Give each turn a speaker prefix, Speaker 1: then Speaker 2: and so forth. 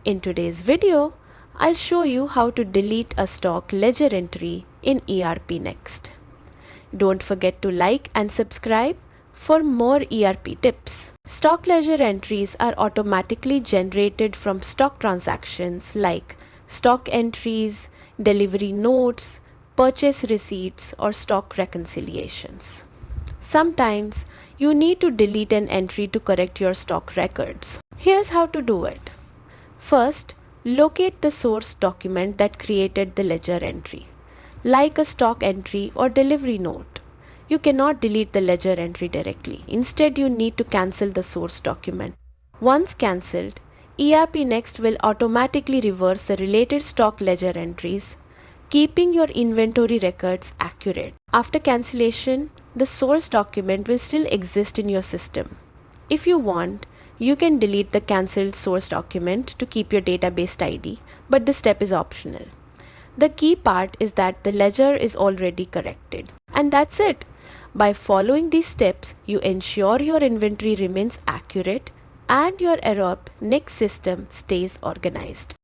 Speaker 1: In today's video, I'll show you how to delete a stock ledger entry in ERPNext. Don't forget to like and subscribe for more ERP tips. Stock ledger entries are automatically generated from stock transactions like stock entries, delivery notes, purchase receipts, or stock reconciliations. Sometimes you need to delete an entry to correct your stock records. Here's how to do it. First, locate the source document that created the ledger entry, like a stock entry or delivery note. You cannot delete the ledger entry directly. Instead, you need to cancel the source document. Once cancelled, ERPNext will automatically reverse the related stock ledger entries, keeping your inventory records accurate. After cancellation, the source document will still exist in your system. If you want, you can delete the cancelled source document to keep your database tidy, but this step is optional. The key part is that the ledger is already corrected. And that's it. By following these steps, you ensure your inventory remains accurate and your ERPNext system stays organized.